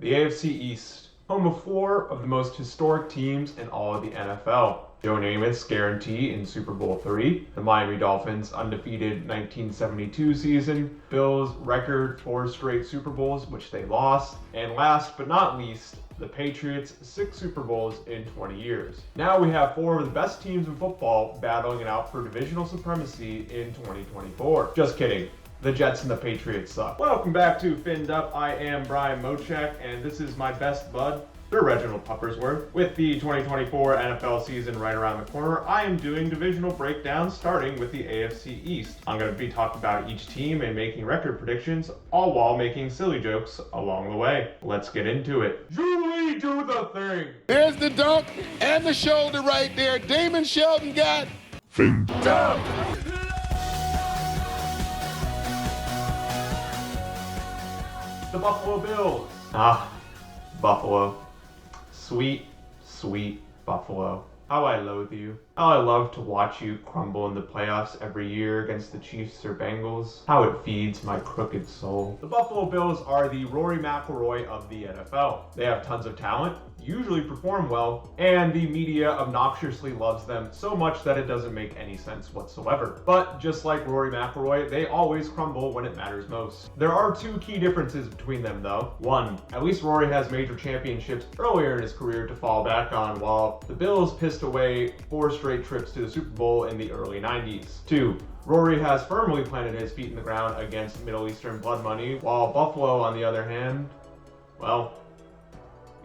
The AFC East, home of four of the most historic teams in all of the NFL. Joe Namath's guarantee in Super Bowl III, the Miami Dolphins' undefeated 1972 season, Bills' record 4 straight Super Bowls, which they lost, and last but not least, the Patriots' 6 Super Bowls in 20 years. Now we have 4 of the best teams in football battling it out for divisional supremacy in 2024. Just kidding. The Jets and the Patriots suck. Welcome back to Finned Up. I am Brian Mochek, and this is my best bud, Sir Reginald Puppersworth. With the 2024 NFL season right around the corner, I am doing divisional breakdowns starting with the AFC East. I'm going to be talking about each team and making record predictions, all while making silly jokes along the way. Let's get into it. Julie, do the thing! There's the dunk and the shoulder right there. Damon Shelton got Finned Up. The Buffalo Bills. Buffalo. Sweet, sweet Buffalo. How I loathe you. How I love to watch you crumble in the playoffs every year against the Chiefs or Bengals. How it feeds my crooked soul. The Buffalo Bills are the Rory McIlroy of the NFL. They have tons of talent, usually perform well, and the media obnoxiously loves them so much that it doesn't make any sense whatsoever. But just like Rory McIlroy, they always crumble when it matters most. There are 2 key differences between them though. 1, at least Rory has major championships earlier in his career to fall back on, while the Bills pissed away 4 straight trips to the Super Bowl in the early 90s. 2, Rory has firmly planted his feet in the ground against Middle Eastern blood money, while Buffalo, on the other hand, well,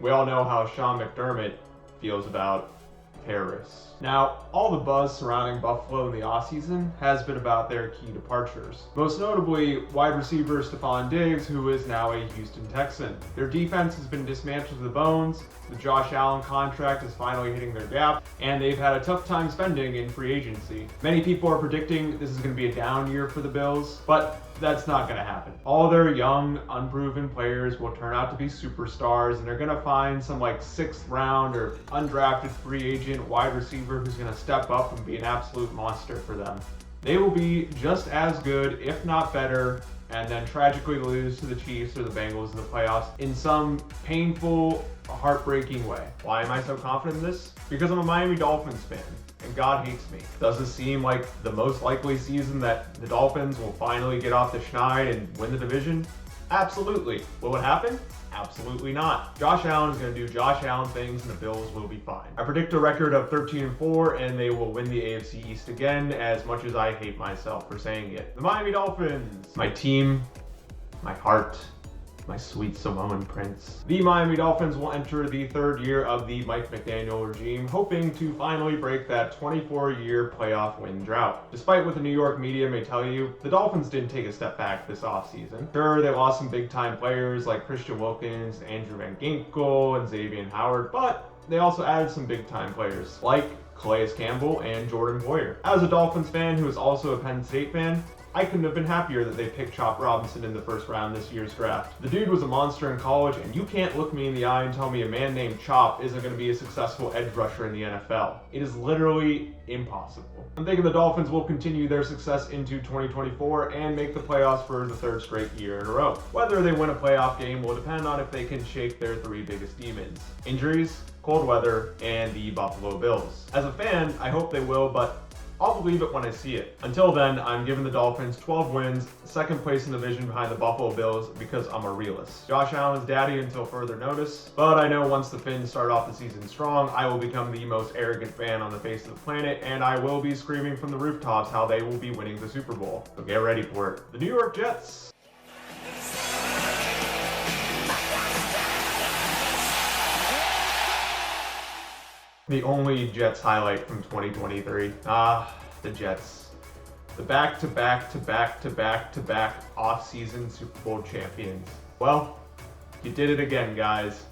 we all know how Sean McDermott feels about terrorists. Now, all the buzz surrounding Buffalo in the offseason has been about their key departures. Most notably, wide receiver Stephon Diggs, who is now a Houston Texan. Their defense has been dismantled to the bones, the Josh Allen contract is finally hitting their gap, and they've had a tough time spending in free agency. Many people are predicting this is going to be a down year for the Bills, but that's not going to happen. All their young, unproven players will turn out to be superstars, and they're going to find some like 6th round or undrafted free agent wide receiver who's going to step up and be an absolute monster for them. They will be just as good, if not better, and then tragically lose to the Chiefs or the Bengals in the playoffs in some painful, heartbreaking way. Why am I so confident in this? Because I'm a Miami Dolphins fan. And God hates me. Does this seem like the most likely season that the Dolphins will finally get off the schneid and win the division? Absolutely. Will it happen? Absolutely not. Josh Allen is going to do Josh Allen things and the Bills will be fine. I predict a record of 13-4 and they will win the AFC East again, as much as I hate myself for saying it. The Miami Dolphins. My team, my heart, my sweet Samoan prince. The Miami Dolphins will enter the 3rd year of the Mike McDaniel regime, hoping to finally break that 24-year playoff win drought. Despite what the New York media may tell you, the Dolphins didn't take a step back this offseason. Sure, they lost some big-time players like Christian Wilkins, Andrew Van Ginkel, and Xavier Howard, but they also added some big-time players like Calais Campbell and Jordan Poyer. As a Dolphins fan who is also a Penn State fan, I couldn't have been happier that they picked Chop Robinson in the 1st round this year's draft. The dude was a monster in college, and you can't look me in the eye and tell me a man named Chop isn't going to be a successful edge rusher in the NFL. It is literally impossible. I'm thinking the Dolphins will continue their success into 2024 and make the playoffs for the 3rd straight year in a row. Whether they win a playoff game will depend on if they can shake their 3 biggest demons: injuries, cold weather, and the Buffalo Bills. As a fan, I hope they will, but I'll believe it when I see it. Until then, I'm giving the Dolphins 12 wins, 2nd place in the division behind the Buffalo Bills, because I'm a realist. Josh Allen's daddy until further notice, but I know once the Finns start off the season strong, I will become the most arrogant fan on the face of the planet, and I will be screaming from the rooftops how they will be winning the Super Bowl. So get ready for it. The New York Jets. The only Jets highlight from 2023. The Jets. The back-to-back-to-back-to-back-to-back off-season Super Bowl champions. Well, you did it again, guys.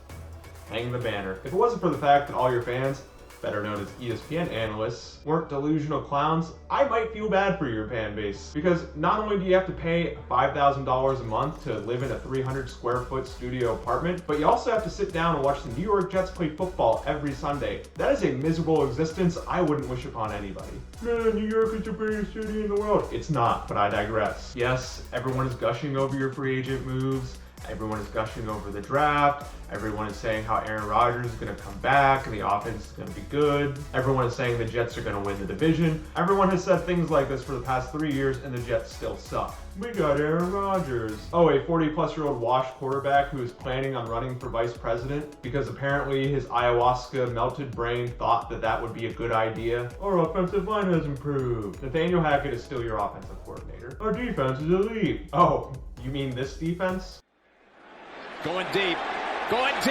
Hang the banner. If it wasn't for the fact that all your fans, better known as ESPN analysts, weren't delusional clowns, I might feel bad for your fan base. Because not only do you have to pay $5,000 a month to live in a 300 square foot studio apartment, but you also have to sit down and watch the New York Jets play football every Sunday. That is a miserable existence I wouldn't wish upon anybody. Man, New York is the greatest city in the world. It's not, but I digress. Yes, everyone is gushing over your free agent moves. Everyone is gushing over the draft. Everyone is saying how Aaron Rodgers is going to come back and the offense is going to be good. Everyone is saying the Jets are going to win the division. Everyone has said things like this for the past 3 years, and the Jets still suck. We got Aaron Rodgers. Oh, a 40-plus-year-old washed quarterback who is planning on running for vice president because apparently his ayahuasca melted brain thought that that would be a good idea. Our offensive line has improved. Nathaniel Hackett is still your offensive coordinator. Our defense is elite. Oh, you mean this defense? Going deep, right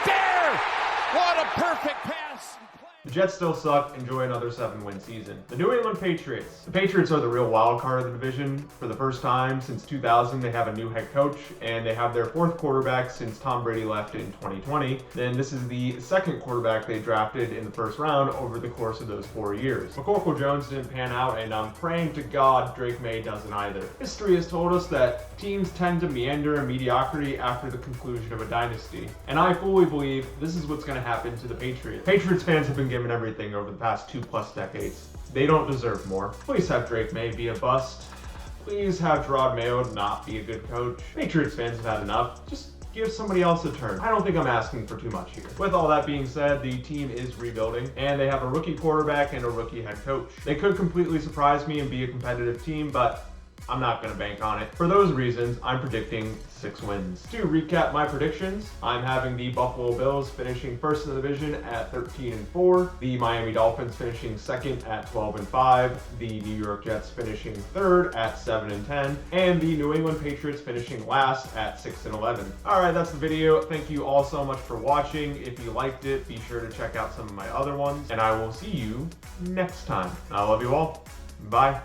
there! What a perfect pass! The Jets still suck. Enjoy another 7-win season. The New England Patriots. The Patriots are the real wild card of the division. For the first time since 2000, they have a new head coach, and they have their 4th quarterback since Tom Brady left in 2020. Then this is the 2nd quarterback they drafted in the 1st round over the course of those 4 years. McCorkle Jones didn't pan out, and I'm praying to God Drake May doesn't either. History has told us that teams tend to meander in mediocrity after the conclusion of a dynasty, and I fully believe this is what's going to happen to the Patriots. Patriots fans have been given everything over the past 2+ decades. They don't deserve more. Please have Drake May be a bust. Please have Gerard Mayo not be a good coach. Patriots fans have had enough. Just give somebody else a turn. I don't think I'm asking for too much here. With all that being said, the team is rebuilding, and they have a rookie quarterback and a rookie head coach. They could completely surprise me and be a competitive team, but I'm not going to bank on it. For those reasons, I'm predicting 6 wins. To recap my predictions, I'm having the Buffalo Bills finishing 1st in the division at 13-4, the Miami Dolphins finishing 2nd at 12-5, the New York Jets finishing 3rd at 7-10, and the New England Patriots finishing last at 6-11. Alright, that's the video. Thank you all so much for watching. If you liked it, be sure to check out some of my other ones, and I will see you next time. I love you all. Bye.